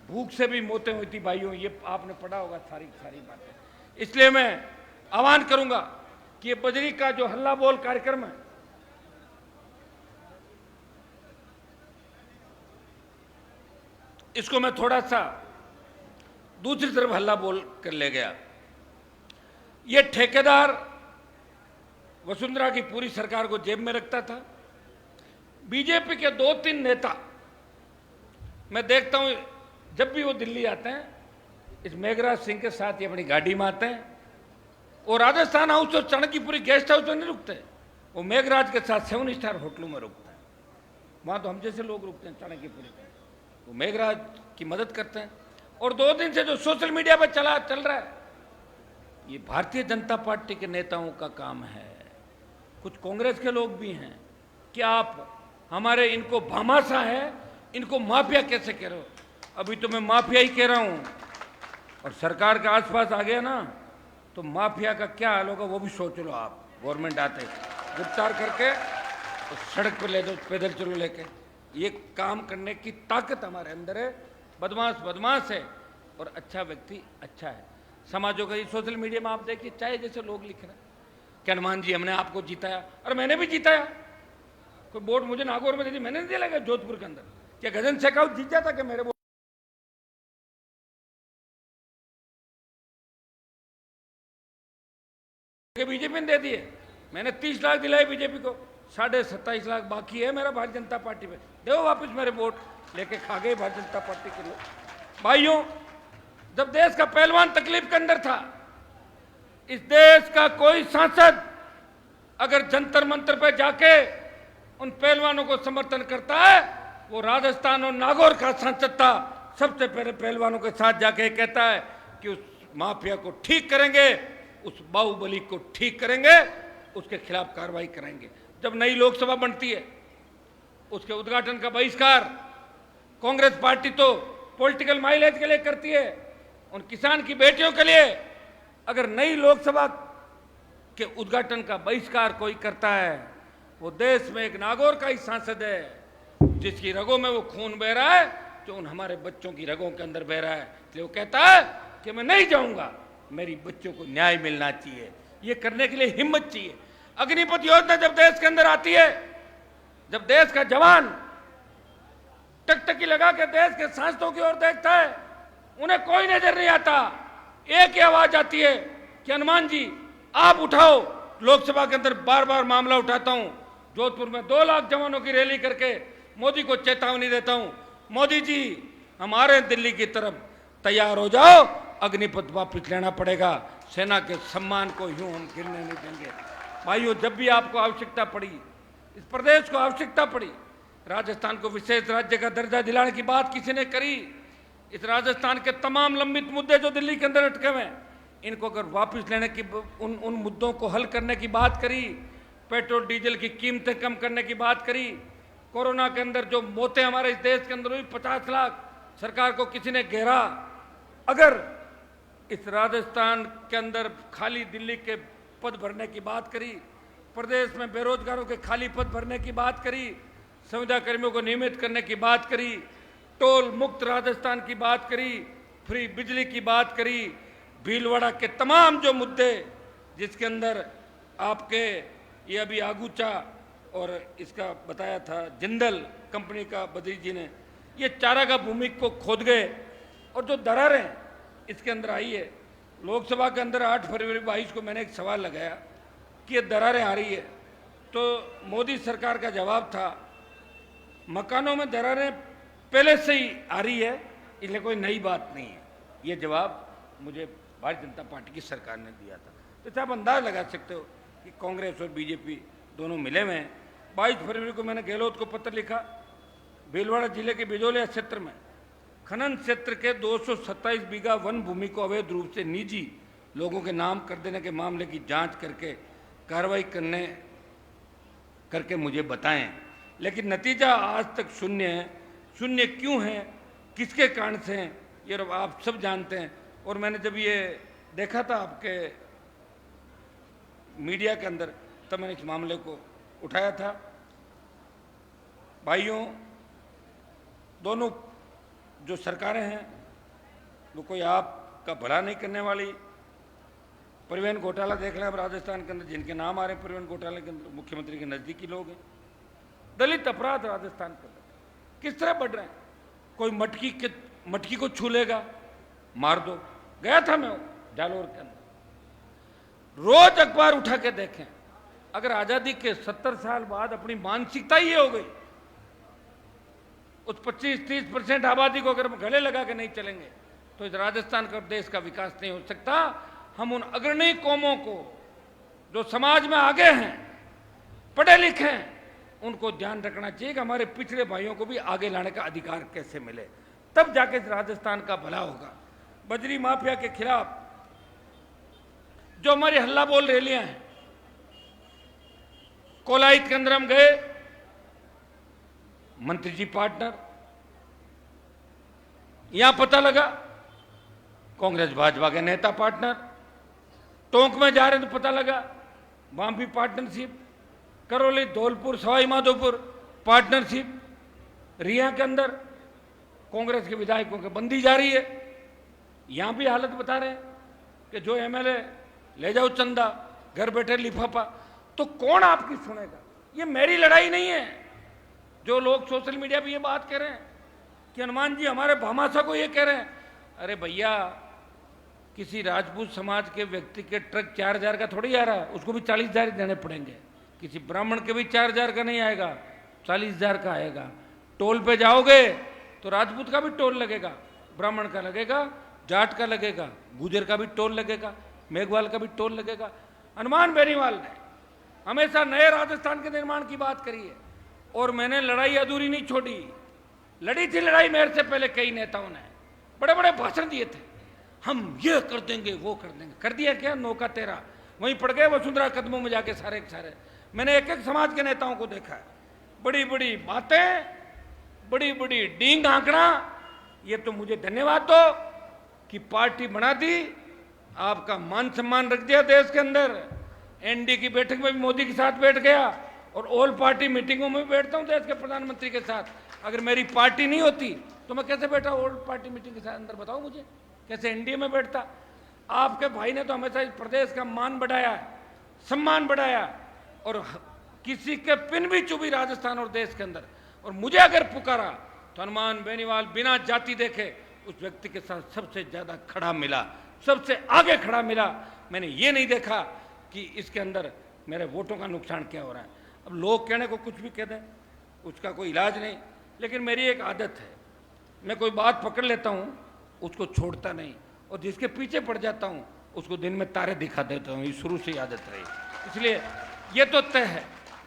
भूख से भी मौतें हुई थी भाइयों, ये आपने पढ़ा होगा सारी बातें। इसलिए मैं आह्वान करूंगा कि ये बजरी का जो हल्ला बोल कार्यक्रम है, इसको मैं थोड़ा सा दूसरी तरफ हल्ला बोल कर ले गया। ये ठेकेदार वसुंधरा की पूरी सरकार को जेब में रखता था। बीजेपी के 2-3 नेता मैं देखता हूं, जब भी वो दिल्ली आते हैं इस मेघराज सिंह के साथ ही अपनी गाड़ी में आते हैं, और राजस्थान हाउस और चाणक्यपुरी गेस्ट हाउस में नहीं रुकते, वो मेघराज के साथ 7 स्टार होटलों में रुकते हैं। वहां तो हम जैसे लोग रुकते हैं चाणक्यपुरी में, वो मेघराज की मदद करते हैं। और 2 दिन से जो सोशल मीडिया पर चल रहा है, ये भारतीय जनता पार्टी के नेताओं का काम है, कुछ कांग्रेस के लोग भी हैं कि आप हमारे इनको भामाशाह है, इनको माफिया कैसे कह रहे हो। अभी तो मैं माफिया ही कह रहा हूं, और सरकार के आसपास आ गया ना तो माफिया का क्या हाल होगा वो भी सोच लो आप। गवर्नमेंट आते गिरफ्तार करके तो सड़क पर ले दो, पैदल चलो लेके। ये काम करने की ताकत हमारे अंदर है। बदमाश बदमाश है और अच्छा व्यक्ति अच्छा है। समाजों का ये सोशल मीडिया में आप देखिए, चाहे जैसे लोग लिख रहे हैं कि हनुमान जी हमने आपको जिताया, और मैंने भी जिताया। कोई वोट मुझे नागौर में दे दी, मैंने नहीं दिया जोधपुर के अंदर। क्या गगन शेखावत जीत जाता क्या मेरे वोट? बीजेपी ने दे दिए, मैंने 30 लाख दिलाए बीजेपी को, 27.5 लाख बाकी है मेरा भारतीय जनता पार्टी में। दो वापस मेरे वोट, लेके खा गए भारतीय जनता पार्टी के लोग। भाइयों, जब देश का पहलवान तकलीफ के अंदर था, इस देश का कोई सांसद अगर जंतर मंतर पर जाके उन पहलवानों को समर्थन करता है, वो राजस्थान और नागौर का सांसद था। सबसे पहले पहलवानों के साथ जाके कहता है कि उस माफिया को ठीक करेंगे, उस बाहुबली को ठीक करेंगे, उसके खिलाफ कार्रवाई करेंगे। जब नई लोकसभा बनती है, उसके उद्घाटन का बहिष्कार कांग्रेस पार्टी तो पॉलिटिकल माइलेज के लिए करती है। उन किसान की बेटियों के लिए अगर नई लोकसभा के उद्घाटन का बहिष्कार कोई करता है, वो देश में एक नागौर का ही सांसद है जिसकी रगों में वो खून बह रहा है, जो उन हमारे बच्चों की रगों के अंदर बह रहा है। इसलिए वो कहता है कि मैं नहीं जाऊंगा, मेरी बच्चों को न्याय मिलना चाहिए। ये करने के लिए हिम्मत चाहिए। अग्निपथ योजना जब देश के अंदर आती है, जब देश का जवान टकटकी लगा के देश के सांसदों की ओर देखता है, उन्हें कोई नजर नहीं आता। एक ही आवाज आती है कि हनुमान जी आप उठाओ। लोकसभा के अंदर बार बार मामला उठाता हूं, जोधपुर में 2 लाख जवानों की रैली करके मोदी को चेतावनी देता हूं, मोदी जी हमारे दिल्ली की तरफ तैयार हो जाओ, अग्निपथ वापिस लेना पड़ेगा, सेना के सम्मान को यूं हम गिरने नहीं देंगे। भाइयों, जब भी आपको आवश्यकता पड़ी, इस प्रदेश को आवश्यकता पड़ी, राजस्थान को विशेष राज्य का दर्जा दिलाने की बात किसी ने करी। इस राजस्थान के तमाम लंबित मुद्दे जो दिल्ली के अंदर अटके हुए, इनको अगर वापस लेने की, उन मुद्दों को हल करने की बात करी, पेट्रोल डीजल की कीमतें कम करने की बात करी, कोरोना के अंदर जो मौतें हमारे इस देश के अंदर हुई 50 लाख, सरकार को किसी ने घेरा। अगर इस राजस्थान के अंदर खाली दिल्ली के पद भरने की बात करी, प्रदेश में बेरोजगारों के खाली पद भरने की बात करी, संविदा कर्मियों को नियमित करने की बात करी, टोल मुक्त राजस्थान की बात करी, फ्री बिजली की बात करी, भीलवाड़ा के तमाम जो मुद्दे जिसके अंदर आपके ये अभी आगूचा और इसका बताया था जिंदल कंपनी का बद्री जी ने, ये चारागाह भूमि को खोद गए, और जो दरारें इसके अंदर आई है। लोकसभा के अंदर 8 फरवरी 22 को मैंने एक सवाल लगाया कि ये दरारें आ रही है, तो मोदी सरकार का जवाब था मकानों में दरारें पहले से ही आ रही है, इसलिए कोई नई बात नहीं है। ये जवाब मुझे भारतीय जनता पार्टी की सरकार ने दिया था। तो आप अंदाज लगा सकते हो कि कांग्रेस और बीजेपी दोनों मिले हुए हैं। 22 फरवरी को मैंने गहलोत को पत्र लिखा, भीलवाड़ा जिले के बिजोलिया क्षेत्र में खनन क्षेत्र के 227 बीघा वन भूमि को अवैध रूप से निजी लोगों के नाम कर देने के मामले की जांच करके कार्रवाई करके मुझे बताएं। लेकिन नतीजा आज तक शून्य है। शून्य क्यों है, किसके कारण से है, ये आप सब जानते हैं। और मैंने जब ये देखा था आपके मीडिया के अंदर, तब मैंने इस मामले को उठाया था। भाइयों, दोनों जो सरकारें हैं वो कोई आपका भला नहीं करने वाली। परिवहन घोटाला देख लें अब राजस्थान के अंदर, जिनके नाम आ रहे हैं परिवहन घोटाले के अंदर, मुख्यमंत्री के नज़दीकी लोग हैं। दलित अपराध राजस्थान के अंदर किस तरह बढ़ रहे हैं। कोई मटकी को छू लेगा, मार दो। गया था मैं जालोर के अंदर, रोज अखबार उठा के देखें, अगर आजादी के 70 साल बाद अपनी मानसिकता ही ये हो गई, उस 25-30% आबादी को अगर हम गले लगा के नहीं चलेंगे तो इस राजस्थान का देश का विकास नहीं हो सकता। हम उन अग्रणी कौमों को जो समाज में आगे हैं, पढ़े लिखे हैं, उनको ध्यान रखना चाहिए कि हमारे पिछड़े भाइयों को भी आगे लाने का अधिकार कैसे मिले, तब जाके इस राजस्थान का भला होगा। बजरी माफिया के खिलाफ जो हमारी हल्ला बोल रैलियां हैं, कोलाइत के अंदर हम गए, मंत्री जी पार्टनर, यहां पता लगा कांग्रेस भाजपा के नेता पार्टनर। टोंक में जा रहे तो पता लगा वहां भी पार्टनरशिप। करौली, धौलपुर, सवाई माधोपुर पार्टनरशिप। रिया के अंदर कांग्रेस के विधायकों की बंदी जारी है। यहां भी हालत बता रहे हैं कि जो एमएलए ले जाओ चंदा, घर बैठे लिफाफा। तो कौन आपकी सुनेगा। ये मेरी लड़ाई नहीं है। जो लोग सोशल मीडिया पे ये बात कह रहे हैं कि हनुमान जी हमारे भामाशा को ये कह रहे हैं, अरे भैया, किसी राजपूत समाज के व्यक्ति के ट्रक 4000 का थोड़ी आ रहा है, उसको भी 40,000 देने पड़ेंगे। किसी ब्राह्मण के भी 4000 का नहीं आएगा, 40,000 का आएगा। टोल पे जाओगे तो राजपूत का भी टोल लगेगा, ब्राह्मण का लगेगा, जाट का लगेगा, गुजर का भी टोल लगेगा, मेघवाल का भी टोल लगेगा। हनुमान बेनीवाल ने हमेशा नए राजस्थान के निर्माण की बात करी है और मैंने लड़ाई अधूरी नहीं छोड़ी। लड़ी थी लड़ाई मेरे से पहले कई नेताओं ने, बड़े बड़े भाषण दिए थे, हम ये कर देंगे वो कर देंगे। कर दिया क्या? नौका तेरा वहीं पड़ गए वसुंधरा कदमों में जाके सारे के सारे। मैंने एक एक समाज के नेताओं को देखा है, बड़ी बड़ी बातें, बड़ी बड़ी डींग आंकड़ा। ये तो मुझे धन्यवाद दो कि पार्टी बना दी, आपका मान सम्मान रख दिया देश के अंदर। एनडी की बैठक में भी मोदी के साथ बैठ गया और ऑल पार्टी मीटिंगों में भी बैठता हूं देश के प्रधानमंत्री के साथ। अगर मेरी पार्टी नहीं होती तो मैं कैसे बैठा ऑल पार्टी मीटिंग के साथ अंदर, बताओ मुझे, कैसे एनडीए में बैठता। आपके भाई ने तो हमेशा इस प्रदेश का मान बढ़ाया, सम्मान बढ़ाया और किसी के पिन भी चुभी राजस्थान और देश के अंदर। और मुझे अगर पुकारा तो हनुमान बेनीवाल बिना जाति देखे उस व्यक्ति के साथ सबसे ज्यादा खड़ा मिला, सबसे आगे खड़ा मिला। मैंने ये नहीं देखा कि इसके अंदर मेरे वोटों का नुकसान क्या हो रहा है। अब लोग कहने को कुछ भी कह दें, उसका कोई इलाज नहीं। लेकिन मेरी एक आदत है, मैं कोई बात पकड़ लेता हूँ, उसको छोड़ता नहीं, और जिसके पीछे पड़ जाता हूँ उसको दिन में तारे दिखा देता हूँ। ये शुरू से ही आदत रही। इसलिए ये तो तय है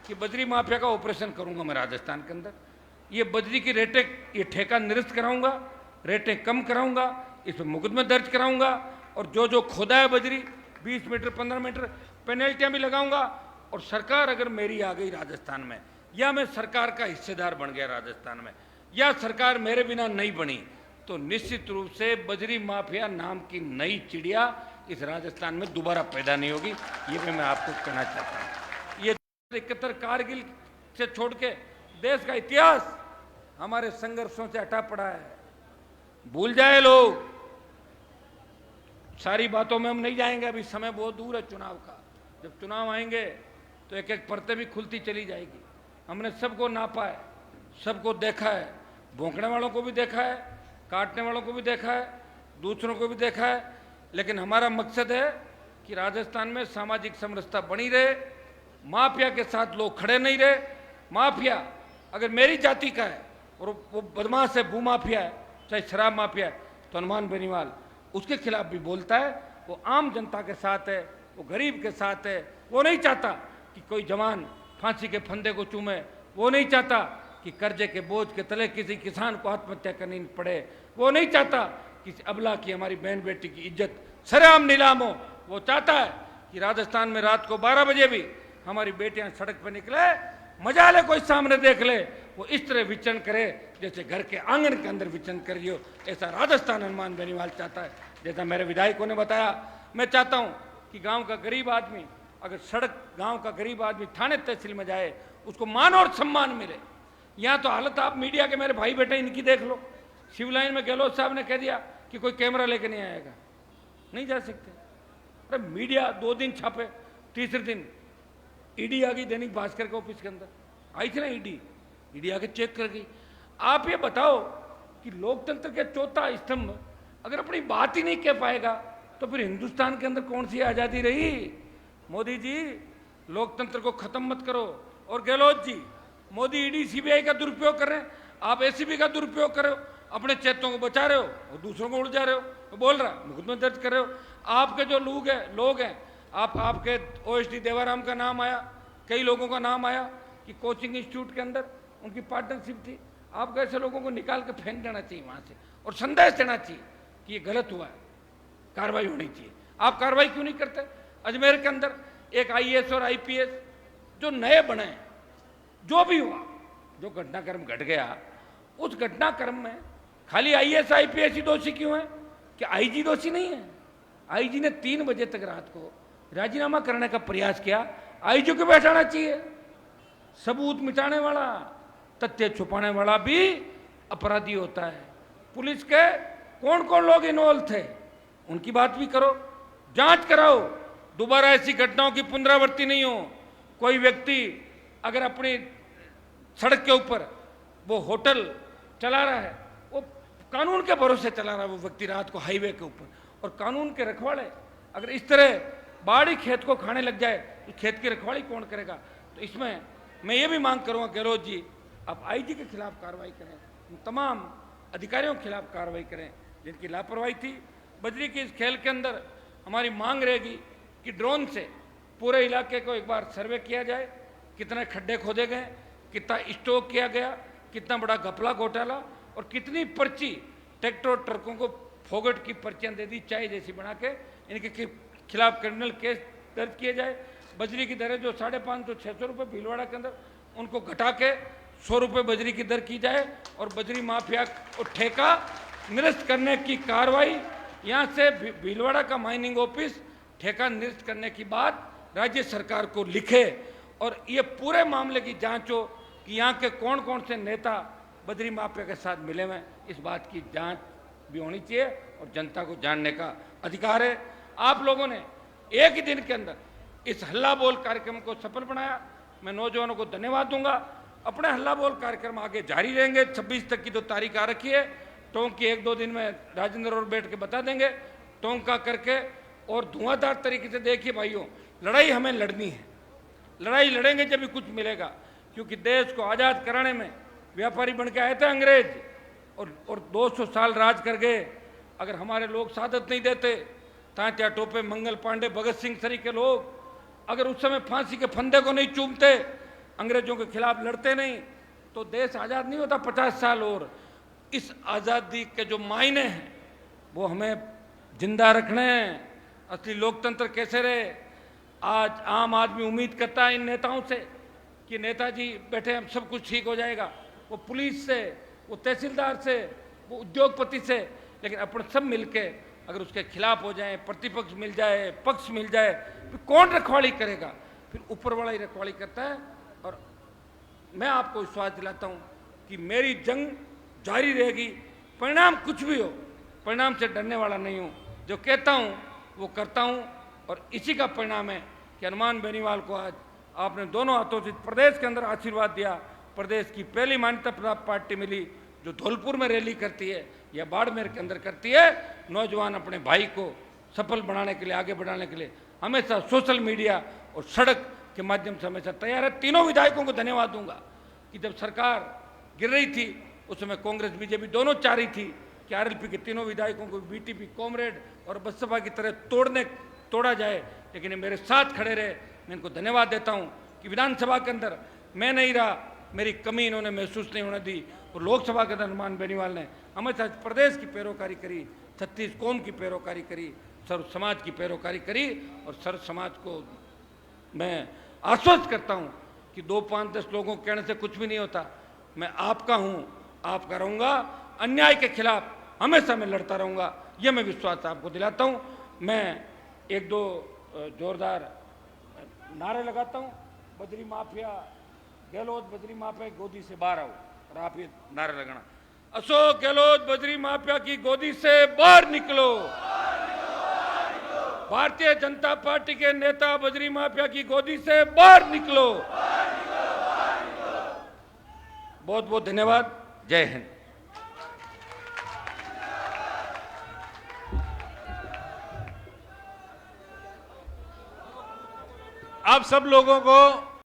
कि बजरी माफिया का ऑपरेशन करूँगा मैं राजस्थान के अंदर। ये बजरी की रेटें, ये ठेका निरस्त कराऊंगा, रेटें कम कराऊंगा, इस पर मुकदमे दर्ज कराऊंगा, और जो जो खोदा है बजरी 20 मीटर 15 मीटर पेनल्टियां भी लगाऊंगा। और सरकार अगर मेरी आ गई राजस्थान में, या मैं सरकार का हिस्सेदार बन गया राजस्थान में, या सरकार मेरे बिना नहीं बनी, तो निश्चित रूप से बजरी माफिया नाम की नई चिड़िया इस राजस्थान में दोबारा पैदा नहीं होगी। ये भी मैं आपको कहना चाहता हूँ। ये 71 कारगिल से छोड़ के देश का इतिहास हमारे संघर्षों से हटा पड़ा है। भूल जाए लोग, सारी बातों में हम नहीं जाएंगे, अभी समय बहुत दूर है चुनाव का। जब चुनाव आएंगे तो एक एक परतें भी खुलती चली जाएगी। हमने सबको नापा है, सबको देखा है, भोंकने वालों को भी देखा है, काटने वालों को भी देखा है, दूसरों को भी देखा है। लेकिन हमारा मकसद है कि राजस्थान में सामाजिक समरसता बनी रहे, माफिया के साथ लोग खड़े नहीं रहे। माफिया अगर मेरी जाति का है और वो बदमाश है, भूमाफिया है, चाहे शराब माफिया है, तो हनुमान बेनीवाल उसके खिलाफ भी बोलता है। वो आम जनता के साथ है, वो गरीब के साथ है। वो नहीं चाहता कि कोई जवान फांसी के फंदे को चूमे, वो नहीं चाहता कि कर्जे के बोझ के तले किसी किसान को आत्महत्या करनी पड़े, वो नहीं चाहता कि अबला की हमारी बहन बेटी की इज्जत सरेआम नीलाम हो। वो चाहता है कि राजस्थान में रात को 12 बजे भी हमारी बेटियां सड़क पर निकले, मजा ले, कोई सामने देख ले, वो इस तरह विचरण करे जैसे घर के आंगन के अंदर विचरण कर रही हो। ऐसा राजस्थान हनुमान बेनीवाल चाहता है। जैसा मेरे विधायकों ने बताया, मैं चाहता हूं कि गांव का गरीब आदमी, अगर सड़क गांव का गरीब आदमी थाने तहसील में जाए, उसको मान और सम्मान मिले। यहाँ तो हालत आप मीडिया के मेरे भाई बेटे इनकी देख लो। सिविल लाइन में गहलोत साहब ने कह दिया कि कोई कैमरा लेके नहीं आएगा, नहीं जा सकते। अरे मीडिया 2 दिन छापे, तीसरे दिन ईडी आ गई दैनिक भास्कर के ऑफिस के अंदर, आई थी ना ईडी आके चेक कर गई। आप ये बताओ कि लोकतंत्र के चौथा स्तंभ अगर अपनी बात ही नहीं कह पाएगा तो फिर हिंदुस्तान के अंदर कौन सी आजादी रही? मोदी जी, लोकतंत्र को खत्म मत करो। और गहलोत जी, मोदी ईडी सीबीआई का दुरुपयोग कर रहे हैं, आप एसीबी का दुरुपयोग कर रहे हो, अपने चेतों को बचा रहे हो और दूसरों को उड़ जा रहे हो। तो बोल रहा मुकदमा दर्ज कर रहे हो। आपके जो लोग हैं, आपके ओएसडी देवाराम का नाम आया, कई लोगों का नाम आया कि कोचिंग इंस्टीट्यूट के अंदर उनकी पार्टनरशिप थी। आपको ऐसे लोगों को निकाल के फेंक देना चाहिए वहां से और संदेश देना चाहिए कि ये गलत हुआ है, कार्रवाई होनी चाहिए। आप कार्रवाई क्यों नहीं करते? अजमेर के अंदर एक आईएएस और आईपीएस जो नए बने, जो भी हुआ, जो घटनाक्रम घट गया, उस घटनाक्रम में खाली आईएएस आईपीएस ही दोषी क्यों है? कि आईजी दोषी नहीं है? आईजी ने 3 बजे तक रात को राजीनामा करने का प्रयास किया, आईजी को बैठाना चाहिए। सबूत मिटाने वाला, तथ्य छुपाने वाला भी अपराधी होता है। पुलिस के कौन कौन लोग इन्वॉल्व थे उनकी बात भी करो, जांच कराओ, दोबारा ऐसी घटनाओं की पुनरावृत्ति नहीं हो। कोई व्यक्ति अगर अपनी सड़क के ऊपर वो होटल चला रहा है, वो कानून के भरोसे चला रहा है, वो व्यक्ति रात को हाईवे के ऊपर, और कानून के रखवाले अगर इस तरह बाड़ी खेत को खाने लग जाए तो खेत की रखवाली कौन करेगा? तो इसमें मैं ये भी मांग करूंगा गहलोत जी, आप आईजी के खिलाफ कार्रवाई करें, तमाम अधिकारियों के खिलाफ कार्रवाई करें जिनकी लापरवाही थी। बजरी की इस खेल के अंदर हमारी मांग रहेगी कि ड्रोन से पूरे इलाके को एक बार सर्वे किया जाए, कितने खड्डे खोदे गए, कितना स्टॉक किया गया, कितना बड़ा घपला घोटाला, और कितनी पर्ची ट्रैक्टर और ट्रकों को फोगट की पर्चियां दे दी चाय जैसी बना के, इनके खिलाफ क्रिमिनल केस दर्ज किए जाए। बजरी की दरें जो 550-600 रुपये भीलवाड़ा के अंदर, उनको घटा के 100 रुपये बजरी की दर की जाए, और बजरी माफिया को ठेका निरस्त करने की कार्रवाई, यहाँ से भीलवाड़ा का माइनिंग ऑफिस ठेका निरस्त करने की बात राज्य सरकार को लिखे, और ये पूरे मामले की जांच हो कि यहाँ के कौन कौन से नेता बजरी माफिया के साथ मिले हुए, इस बात की जांच भी होनी चाहिए और जनता को जानने का अधिकार है। आप लोगों ने एक ही दिन के अंदर इस हल्ला बोल कार्यक्रम को सफल बनाया, मैं नौजवानों को धन्यवाद दूंगा। अपने हल्ला बोल कार्यक्रम आगे जारी रहेंगे। 26 तक की तो तारीख आ रखी है, टोंक की 1-2 दिन में राजेंद्र और बैठ के बता देंगे, टोंक का करके, और धुआंधार तरीके से। देखिए भाइयों, लड़ाई हमें लड़नी है, लड़ाई लड़ेंगे जब भी कुछ मिलेगा, क्योंकि देश को आज़ाद कराने में व्यापारी बन के आए थे अंग्रेज, और 200 साल राज कर गए। अगर हमारे लोग शहादत नहीं देते, तात्या टोपे, मंगल पांडे, भगत सिंह सरी के लोग अगर उस समय फांसी के फंदे को नहीं चूमते, अंग्रेजों के खिलाफ लड़ते नहीं, तो देश आज़ाद नहीं होता 50 साल। और इस आज़ादी के जो मायने हैं वो हमें जिंदा रखने हैं। असली लोकतंत्र कैसे रहे? आज आम आदमी उम्मीद करता है इन नेताओं से कि नेताजी बैठे हम सब कुछ ठीक हो जाएगा, वो पुलिस से, वो तहसीलदार से, वो उद्योगपति से, लेकिन अपन सब मिलके अगर उसके खिलाफ हो जाए, प्रतिपक्ष मिल जाए, पक्ष मिल जाए, फिर कौन रखवाली करेगा? फिर ऊपर वाला ही रखवाली करता है। और मैं आपको विश्वास दिलाता हूँ कि मेरी जंग जारी रहेगी, परिणाम कुछ भी हो, परिणाम से डरने वाला नहीं हूँ। जो कहता हूँ वो करता हूँ, और इसी का परिणाम है कि हनुमान बेनीवाल को आज आपने दोनों हाथों से प्रदेश के अंदर आशीर्वाद दिया। प्रदेश की पहली मान्यता प्राप्त पार्टी मिली जो धौलपुर में रैली करती है या बाड़मेर के अंदर करती है। नौजवान अपने भाई को सफल बनाने के लिए, आगे बढ़ाने के लिए हमेशा सोशल मीडिया और सड़क के माध्यम से हमेशा तैयार है। तीनों विधायकों को धन्यवाद दूंगा कि जब सरकार गिर रही थी उस समय कांग्रेस बीजेपी दोनों चाह रही थी कि आरएलपी के तीनों विधायकों को बीटीपी, कॉमरेड और बसपा की तरह तोड़ा जाए, लेकिन ये मेरे साथ खड़े रहे। मैं इनको धन्यवाद देता हूँ कि विधानसभा के अंदर मैं नहीं रहा, मेरी कमी इन्होंने महसूस नहीं होने दी, और लोकसभा के अंदर हनुमान बेनीवाल ने हमेशा प्रदेश की पैरोकारी करी, 36 कौम की पैरोकारी करी, सर्व समाज की पैरोकारी करी, और सर्व समाज को मैं आश्वस्त करता हूँ कि 2-5-10 लोगों के कहने से कुछ भी नहीं होता। मैं आपका हूँ, आपका रहूँगा, अन्याय के खिलाफ हमेशा मैं लड़ता रहूँगा। ये मैं विश्वास आपको दिलाता हूं। मैं एक दो जोरदार नारे लगाता हूं, बद्री माफिया गहलोत बद्री माफिया की गोदी से बाहर आओ, और आप ये नारे लगाना, अशोक गहलोत बद्री माफिया की गोदी से बाहर निकलो, भारतीय जनता पार्टी के नेता बद्री माफिया की गोदी से बाहर निकलो। बहुत बहुत धन्यवाद। जय हिंद। आप सब लोगों को